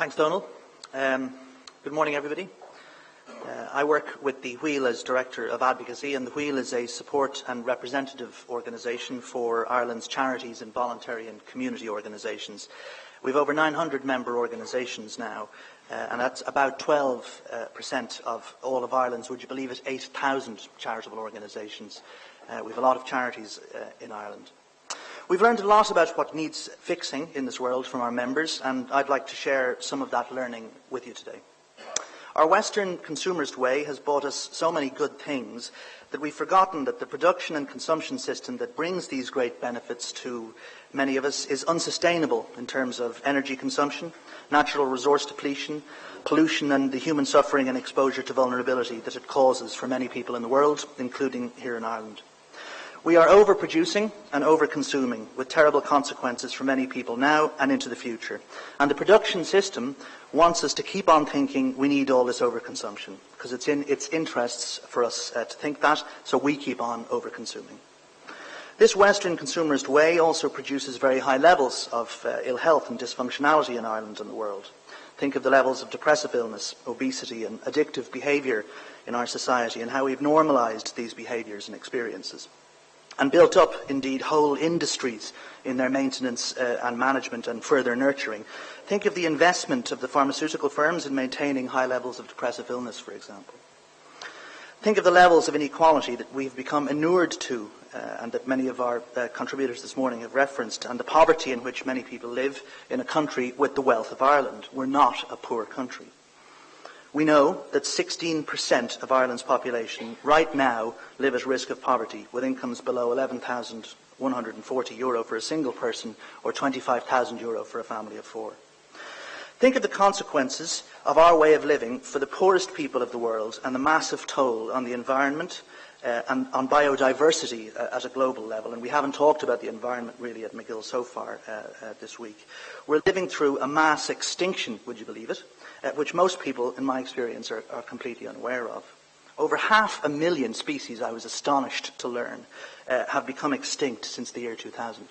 Thanks, Donal. Good morning, everybody. I work with the Wheel as Director of Advocacy, and the Wheel is a support and representative organisation for Ireland's charities and voluntary and community organisations. We have over 900 member organisations now, and that's about 12% of all of Ireland's, would you believe it, 8,000 charitable organisations. We have a lot of charities in Ireland. We've learned a lot about what needs fixing in this world from our members, and I'd like to share some of that learning with you today. Our Western consumerist way has bought us so many good things that we've forgotten that the production and consumption system that brings these great benefits to many of us is unsustainable in terms of energy consumption, natural resource depletion, pollution, and the human suffering and exposure to vulnerability that it causes for many people in the world, including here in Ireland. We are overproducing and overconsuming, with terrible consequences for many people now and into the future. And the production system wants us to keep on thinking we need all this overconsumption, because it's in its interests for us to think that, so we keep on overconsuming. This Western consumerist way also produces very high levels of ill health and dysfunctionality in Ireland and the world. Think of the levels of depressive illness, obesity, and addictive behaviour in our society, and how we've normalised these behaviours and experiences, and built up, indeed, whole industries in their maintenance and management and further nurturing. Think of the investment of the pharmaceutical firms in maintaining high levels of depressive illness, for example. Think of the levels of inequality that we've become inured to and that many of our contributors this morning have referenced, and the poverty in which many people live in a country with the wealth of Ireland. We're not a poor country. We know that 16% of Ireland's population right now live at risk of poverty, with incomes below €11,140 for a single person or €25,000 for a family of four. Think of the consequences of our way of living for the poorest people of the world and the massive toll on the environment and on biodiversity at a global level. And we haven't talked about the environment really at McGill so far this week. We're living through a mass extinction, would you believe it? Which most people, in my experience, are completely unaware of. Over 500,000 species, I was astonished to learn, have become extinct since the year 2000.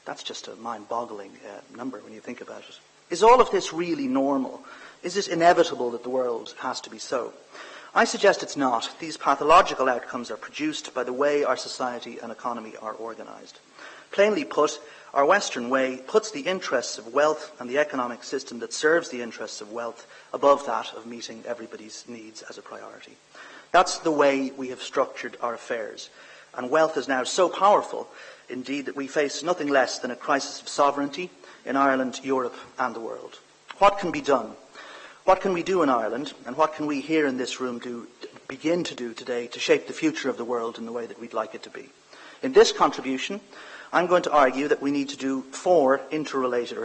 That's just a mind-boggling number when you think about it. Is all of this really normal? Is it inevitable that the world has to be so? I suggest it's not. These pathological outcomes are produced by the way our society and economy are organised. Plainly put, our Western way puts the interests of wealth and the economic system that serves the interests of wealth above that of meeting everybody's needs as a priority. That's the way we have structured our affairs. And wealth is now so powerful, indeed, that we face nothing less than a crisis of sovereignty in Ireland, Europe, and the world. What can be done? What can we do in Ireland, and what can we here in this room begin to do today to shape the future of the world in the way that we'd like it to be? In this contribution, I'm going to argue that we need to do four interrelated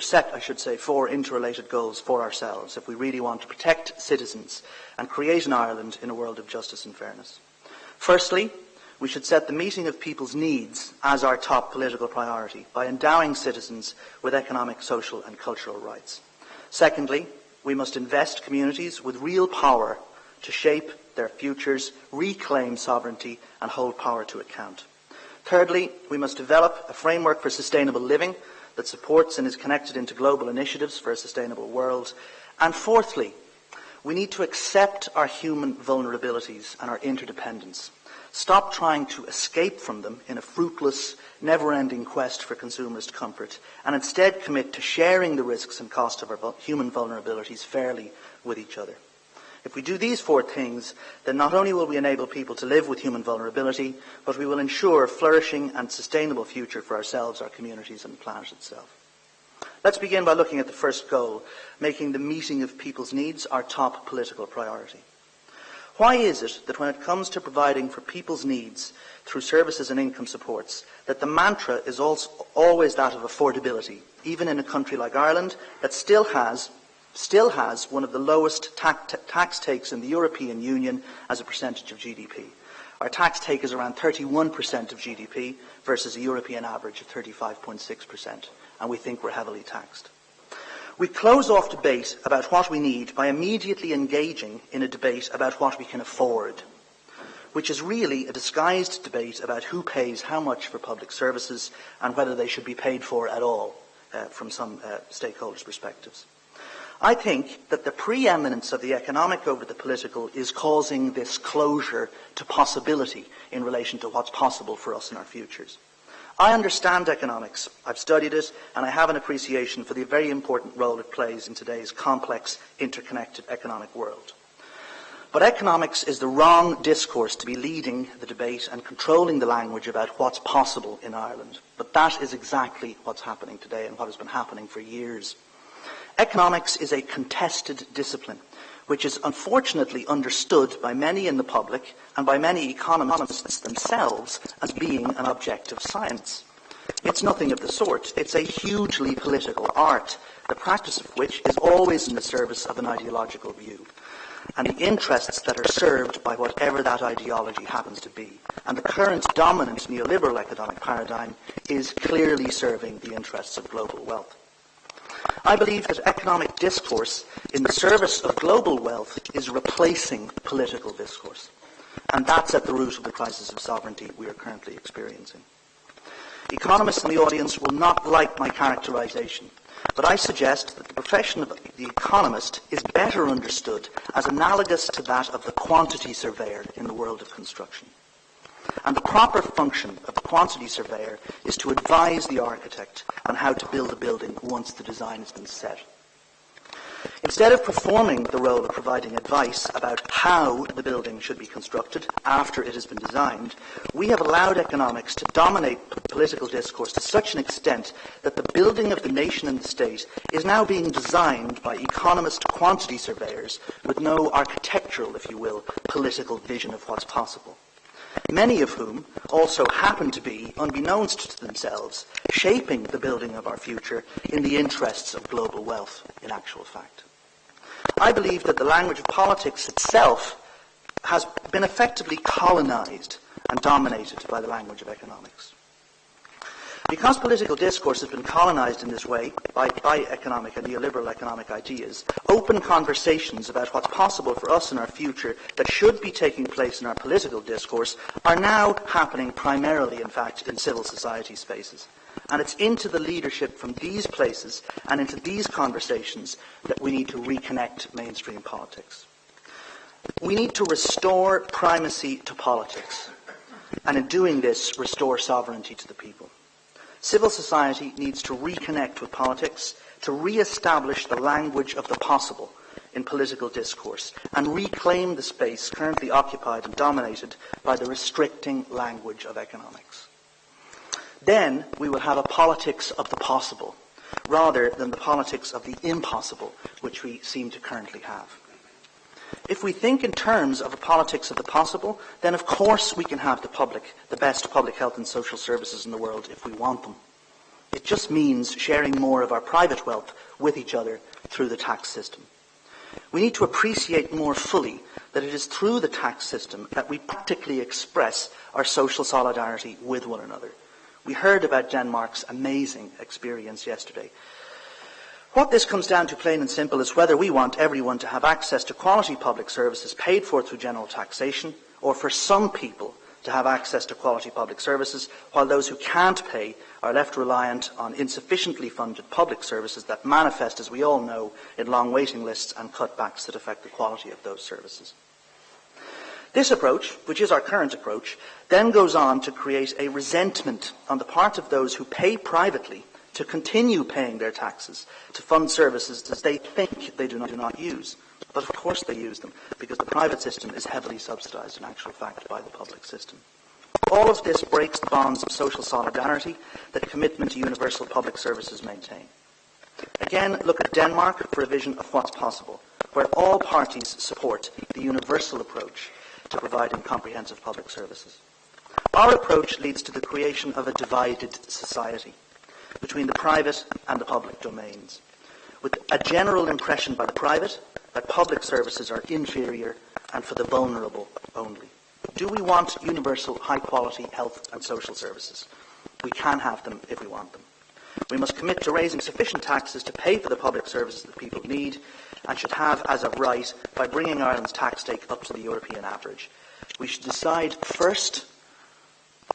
goals for ourselves if we really want to protect citizens and create an Ireland in a world of justice and fairness. Firstly, we should set the meeting of people's needs as our top political priority by endowing citizens with economic, social and cultural rights. Secondly, we must invest communities with real power to shape their futures, reclaim sovereignty and hold power to account. Thirdly, we must develop a framework for sustainable living that supports and is connected into global initiatives for a sustainable world. And fourthly, we need to accept our human vulnerabilities and our interdependence. Stop trying to escape from them in a fruitless, never-ending quest for consumerist comfort, and instead commit to sharing the risks and costs of our human vulnerabilities fairly with each other. If we do these four things, then not only will we enable people to live with human vulnerability, but we will ensure a flourishing and sustainable future for ourselves, our communities and the planet itself. Let's begin by looking at the first goal, making the meeting of people's needs our top political priority. Why is it that when it comes to providing for people's needs through services and income supports, that the mantra is always that of affordability, even in a country like Ireland that still has one of the lowest tax takes in the European Union as a percentage of GDP. Our tax take is around 31% of GDP versus a European average of 35.6%, and we think we're heavily taxed. We close off debate about what we need by immediately engaging in a debate about what we can afford, which is really a disguised debate about who pays how much for public services and whether they should be paid for at all from some stakeholders' perspectives. I think that the preeminence of the economic over the political is causing this closure to possibility in relation to what's possible for us in our futures. I understand economics, I've studied it, and I have an appreciation for the very important role it plays in today's complex, interconnected economic world. But economics is the wrong discourse to be leading the debate and controlling the language about what's possible in Ireland. But that is exactly what's happening today and what has been happening for years. Economics is a contested discipline, which is unfortunately understood by many in the public and by many economists themselves as being an objective science. It's nothing of the sort. It's a hugely political art, the practice of which is always in the service of an ideological view, and the interests that are served by whatever that ideology happens to be. And the current dominant neoliberal economic paradigm is clearly serving the interests of global wealth. I believe that economic discourse in the service of global wealth is replacing political discourse. And that's at the root of the crisis of sovereignty we are currently experiencing. Economists in the audience will not like my characterization, but I suggest that the profession of the economist is better understood as analogous to that of the quantity surveyor in the world of construction. And the proper function of the quantity surveyor is to advise the architect on how to build a building once the design has been set. Instead of performing the role of providing advice about how the building should be constructed after it has been designed, we have allowed economics to dominate political discourse to such an extent that the building of the nation and the state is now being designed by economist quantity surveyors with no architectural, if you will, political vision of what's possible. Many of whom also happen to be, unbeknownst to themselves, shaping the building of our future in the interests of global wealth, in actual fact. I believe that the language of politics itself has been effectively colonized and dominated by the language of economics. Because political discourse has been colonized in this way by economic and neoliberal economic ideas, open conversations about what's possible for us in our future that should be taking place in our political discourse are now happening primarily, in fact, in civil society spaces. And it's into the leadership from these places and into these conversations that we need to reconnect mainstream politics. We need to restore primacy to politics, and in doing this, restore sovereignty to the people. Civil society needs to reconnect with politics, to re-establish the language of the possible in political discourse, and reclaim the space currently occupied and dominated by the restricting language of economics. Then we will have a politics of the possible, rather than the politics of the impossible, which we seem to currently have. If we think in terms of a politics of the possible, then of course we can have the best public health and social services in the world if we want them. It just means sharing more of our private wealth with each other through the tax system. We need to appreciate more fully that it is through the tax system that we practically express our social solidarity with one another. We heard about Denmark's amazing experience yesterday. What this comes down to, plain and simple, is whether we want everyone to have access to quality public services paid for through general taxation, or for some people to have access to quality public services, while those who can't pay are left reliant on insufficiently funded public services that manifest, as we all know, in long waiting lists and cutbacks that affect the quality of those services. This approach, which is our current approach, then goes on to create a resentment on the part of those who pay privately to continue paying their taxes to fund services that they think they do not use. But of course they use them, because the private system is heavily subsidised in actual fact by the public system. All of this breaks the bonds of social solidarity that a commitment to universal public services maintain. Again, look at Denmark for a vision of what's possible, where all parties support the universal approach to providing comprehensive public services. Our approach leads to the creation of a divided society between the private and the public domains, with a general impression by the private that public services are inferior and for the vulnerable only. Do we want universal, high-quality health and social services? We can have them if we want them. We must commit to raising sufficient taxes to pay for the public services that people need and should have as a right by bringing Ireland's tax take up to the European average. We should decide first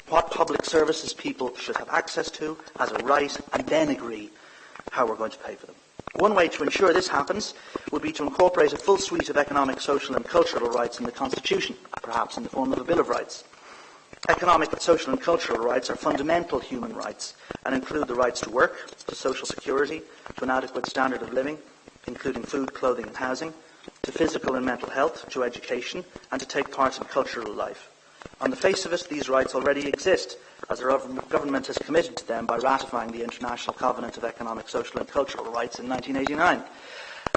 what public services people should have access to as a right, and then agree how we're going to pay for them. One way to ensure this happens would be to incorporate a full suite of economic, social and cultural rights in the Constitution, perhaps in the form of a Bill of Rights. Economic, social and cultural rights are fundamental human rights and include the rights to work, to social security, to an adequate standard of living, including food, clothing and housing, to physical and mental health, to education, and to take part in cultural life. On the face of it, these rights already exist, as our government has committed to them by ratifying the International Covenant of Economic, Social and Cultural Rights in 1989.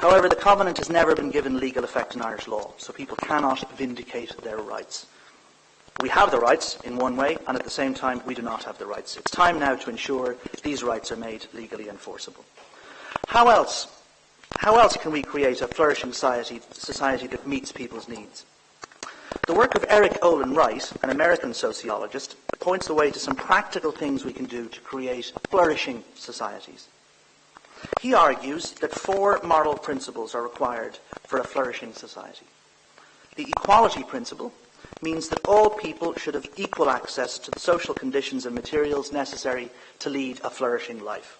However, the Covenant has never been given legal effect in Irish law, so people cannot vindicate their rights. We have the rights in one way, and at the same time we do not have the rights. It's time now to ensure these rights are made legally enforceable. How else can we create a flourishing society that meets people's needs? The work of Eric Olin Wright, an American sociologist, points the way to some practical things we can do to create flourishing societies. He argues that 4 moral principles are required for a flourishing society. The equality principle means that all people should have equal access to the social conditions and materials necessary to lead a flourishing life.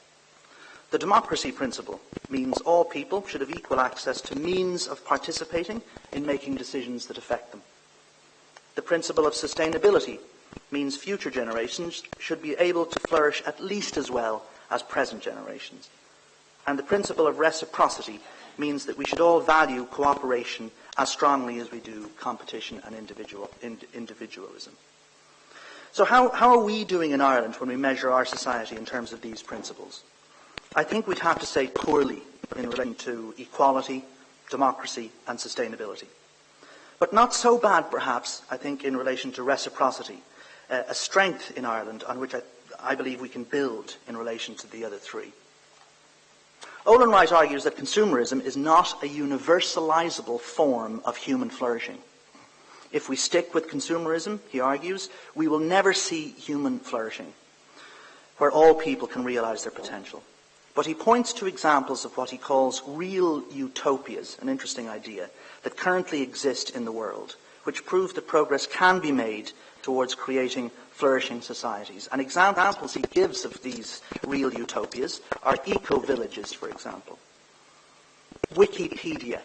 The democracy principle means all people should have equal access to means of participating in making decisions that affect them. The principle of sustainability means future generations should be able to flourish at least as well as present generations. And the principle of reciprocity means that we should all value cooperation as strongly as we do competition and individualism. So how are we doing in Ireland when we measure our society in terms of these principles? I think we'd have to say poorly in relation to equality, democracy and sustainability. But not so bad, perhaps, I think, in relation to reciprocity, a strength in Ireland on which I believe we can build in relation to the other 3. Olin Wright argues that consumerism is not a universalizable form of human flourishing. If we stick with consumerism, he argues, we will never see human flourishing, where all people can realize their potential. But he points to examples of what he calls real utopias, an interesting idea, that currently exist in the world, which prove that progress can be made towards creating flourishing societies. And examples he gives of these real utopias are eco-villages, for example. Wikipedia,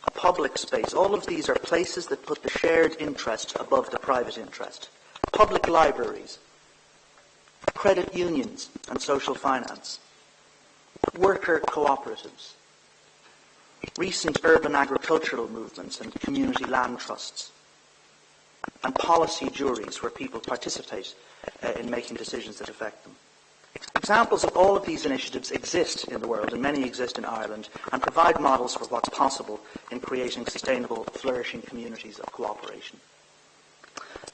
a public space. All of these are places that put the shared interest above the private interest. Public libraries, credit unions and social finance, worker cooperatives, recent urban agricultural movements and community land trusts, and policy juries where people participate in making decisions that affect them. Examples of all of these initiatives exist in the world, and many exist in Ireland, and provide models for what's possible in creating sustainable, flourishing communities of cooperation.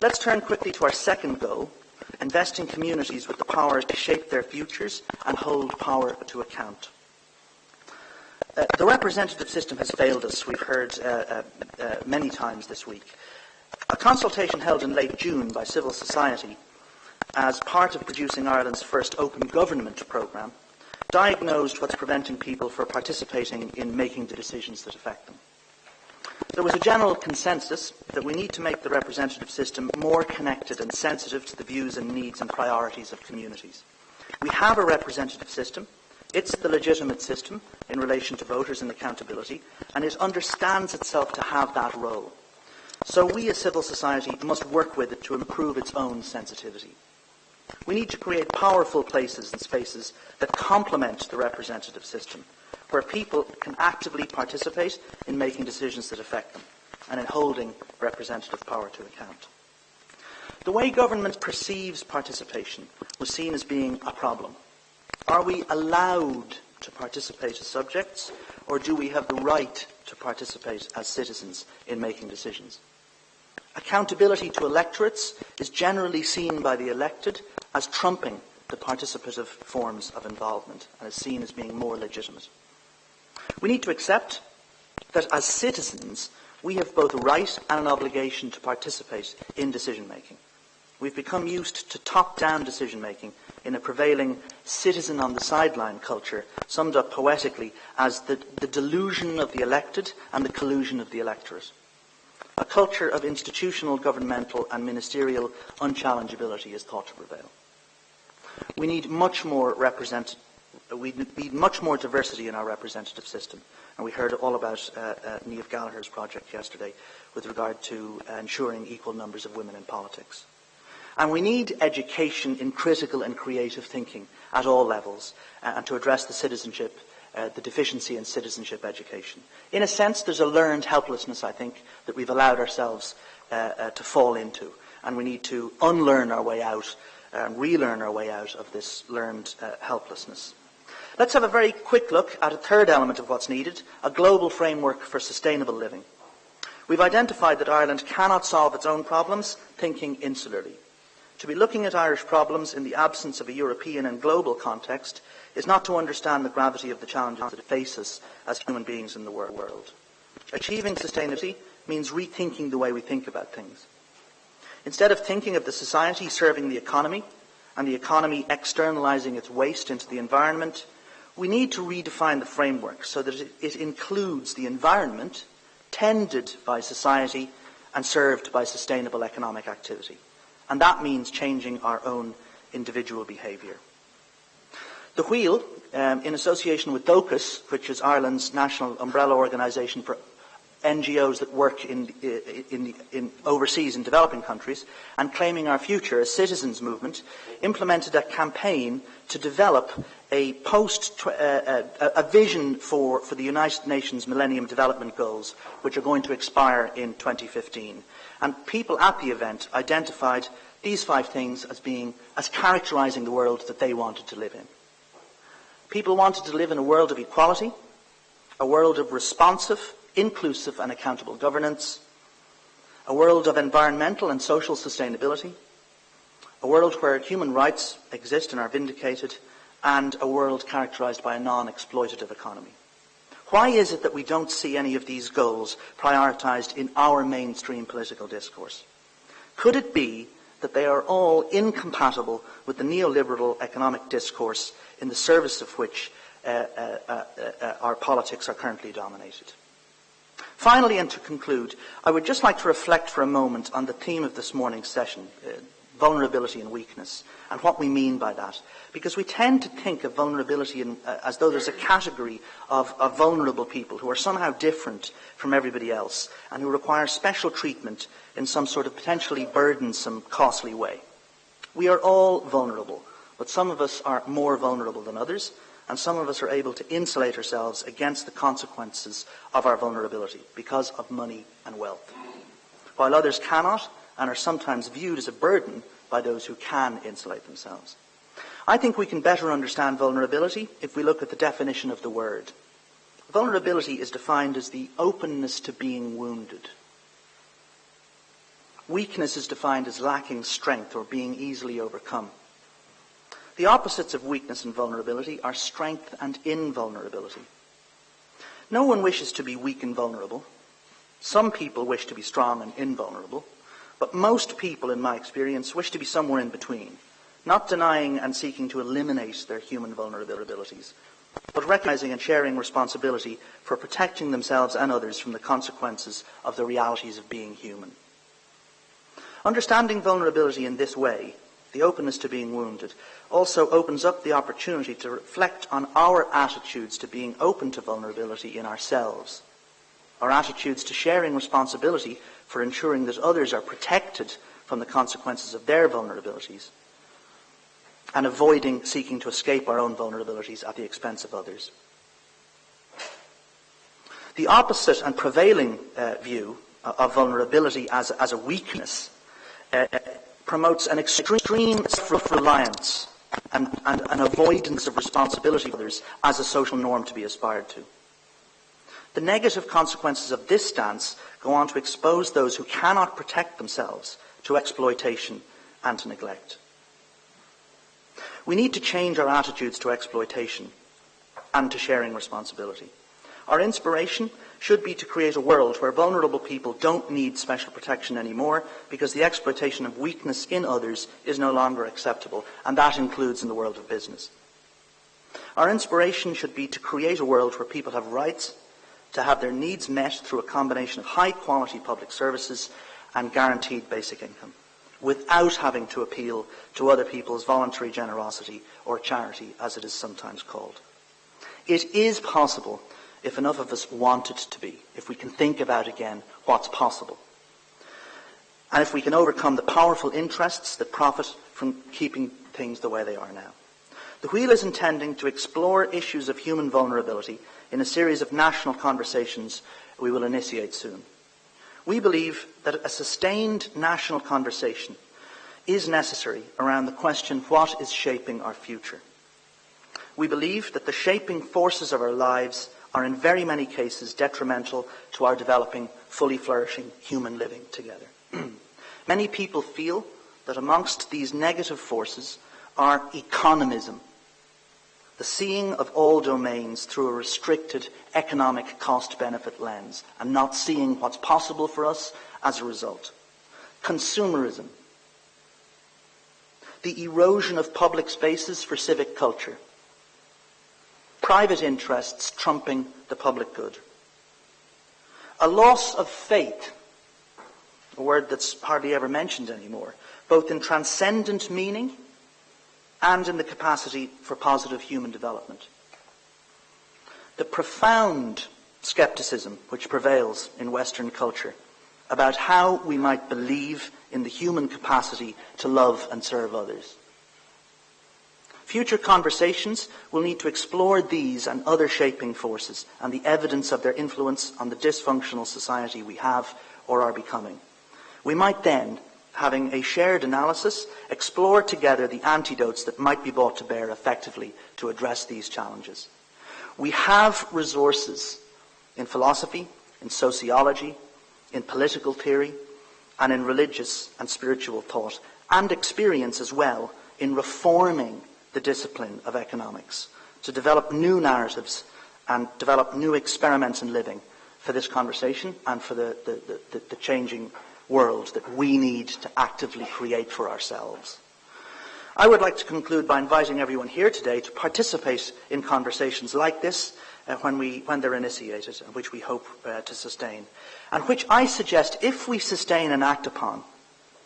Let's turn quickly to our second goal, invest in communities with the power to shape their futures and hold power to account. The representative system has failed us, we've heard many times this week. A consultation held in late June by civil society as part of producing Ireland's first open government programme diagnosed what's preventing people from participating in making the decisions that affect them. There was a general consensus that we need to make the representative system more connected and sensitive to the views and needs and priorities of communities. We have a representative system. It's the legitimate system in relation to voters and accountability, and it understands itself to have that role. So we as civil society must work with it to improve its own sensitivity. We need to create powerful places and spaces that complement the representative system, where people can actively participate in making decisions that affect them and in holding representative power to account. The way government perceives participation was seen as being a problem. Are we allowed to participate as subjects, or do we have the right to participate as citizens in making decisions? Accountability to electorates is generally seen by the elected as trumping the participative forms of involvement and is seen as being more legitimate. We need to accept that as citizens, we have both a right and an obligation to participate in decision-making. We've become used to top-down decision-making in a prevailing citizen-on-the-sideline culture, summed up poetically as the delusion of the elected and the collusion of the electorate. A culture of institutional, governmental and ministerial unchallengeability is thought to prevail. We need much more representative We need much more diversity in our representative system. And we heard all about Niamh Gallagher's project yesterday with regard to ensuring equal numbers of women in politics. And we need education in critical and creative thinking at all levels, and to address the citizenship, the deficiency in citizenship education. In a sense, there's a learned helplessness, I think, that we've allowed ourselves to fall into. And we need to unlearn our way out and relearn our way out of this learned helplessness. Let's have a very quick look at a third element of what's needed, a global framework for sustainable living. We've identified that Ireland cannot solve its own problems thinking insularly. To be looking at Irish problems in the absence of a European and global context is not to understand the gravity of the challenges that face us as human beings in the world. Achieving sustainability means rethinking the way we think about things. Instead of thinking of the society serving the economy and the economy externalizing its waste into the environment, we need to redefine the framework so that it includes the environment tended by society and served by sustainable economic activity. And that means changing our own individual behaviour. The Wheel, in association with DOCUS, which is Ireland's national umbrella organisation for NGOs that work in overseas in developing countries, and Claiming Our Future, a citizens movement, implemented a campaign to develop a vision for the United Nations Millennium Development Goals, which are going to expire in 2015. And people at the event identified these 5 things as characterising the world that they wanted to live in. People wanted to live in a world of equality, a world of responsive, inclusive and accountable governance, a world of environmental and social sustainability, a world where human rights exist and are vindicated, and a world characterised by a non-exploitative economy. Why is it that we don't see any of these goals prioritised in our mainstream political discourse? Could it be that they are all incompatible with the neoliberal economic discourse in the service of which our politics are currently dominated? Finally, and to conclude, I would just like to reflect for a moment on the theme of this morning's session, vulnerability and weakness, and what we mean by that. Because we tend to think of vulnerability as though there's a category of vulnerable people who are somehow different from everybody else and who require special treatment in some sort of potentially burdensome, costly way. We are all vulnerable, but some of us are more vulnerable than others, and some of us are able to insulate ourselves against the consequences of our vulnerability because of money and wealth, while others cannot and are sometimes viewed as a burden by those who can insulate themselves. I think we can better understand vulnerability if we look at the definition of the word. Vulnerability is defined as the openness to being wounded. Weakness is defined as lacking strength or being easily overcome. The opposites of weakness and vulnerability are strength and invulnerability. No one wishes to be weak and vulnerable. Some people wish to be strong and invulnerable, but most people, in my experience, wish to be somewhere in between, not denying and seeking to eliminate their human vulnerabilities, but recognizing and sharing responsibility for protecting themselves and others from the consequences of the realities of being human. Understanding vulnerability in this way, the openness to being wounded, also opens up the opportunity to reflect on our attitudes to being open to vulnerability in ourselves, our attitudes to sharing responsibility for ensuring that others are protected from the consequences of their vulnerabilities, and avoiding seeking to escape our own vulnerabilities at the expense of others. The opposite and prevailing view of vulnerability as a weakness promotes an extreme self-reliance and an avoidance of responsibility for others as a social norm to be aspired to. The negative consequences of this stance go on to expose those who cannot protect themselves to exploitation and to neglect. We need to change our attitudes to exploitation and to sharing responsibility. Our inspiration should be to create a world where vulnerable people don't need special protection anymore because the exploitation of weakness in others is no longer acceptable, and that includes in the world of business. Our inspiration should be to create a world where people have rights, to have their needs met through a combination of high-quality public services and guaranteed basic income. without having to appeal to other people's voluntary generosity or charity, as it is sometimes called. It is possible if enough of us want it to be, if we can think about again what's possible. And if we can overcome the powerful interests that profit from keeping things the way they are now. The Wheel is intending to explore issues of human vulnerability in a series of national conversations we will initiate soon. We believe that a sustained national conversation is necessary around the question, what is shaping our future? We believe that the shaping forces of our lives are in very many cases detrimental to our developing, fully flourishing human living together. Many people feel that amongst these negative forces are economism, the seeing of all domains through a restricted economic cost-benefit lens and not seeing what's possible for us as a result. Consumerism, the erosion of public spaces for civic culture, private interests trumping the public good, a loss of faith, a word that's hardly ever mentioned anymore, both in transcendent meaning and in the capacity for positive human development. The profound skepticism which prevails in Western culture about how we might believe in the human capacity to love and serve others. Future conversations will need to explore these and other shaping forces and the evidence of their influence on the dysfunctional society we have or are becoming. We might then, having a shared analysis, explore together the antidotes that might be brought to bear effectively to address these challenges. We have resources in philosophy, in sociology, in political theory, and in religious and spiritual thought, and experience as well in reforming the discipline of economics, to develop new narratives and develop new experiments in living for this conversation and for the changing world that we need to actively create for ourselves. I would like to conclude by inviting everyone here today to participate in conversations like this when they're initiated, and which we hope to sustain, and which I suggest, if we sustain and act upon,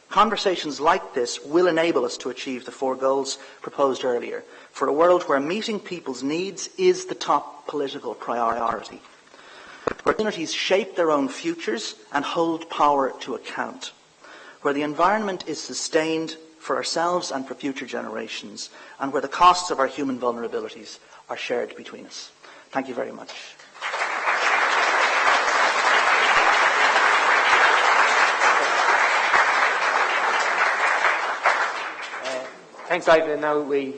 conversations like this will enable us to achieve the 4 goals proposed earlier for a world where meeting people's needs is the top political priority, where communities shape their own futures and hold power to account, where the environment is sustained for ourselves and for future generations, and where the costs of our human vulnerabilities are shared between us. Thank you very much. Thanks, Ivan. And now we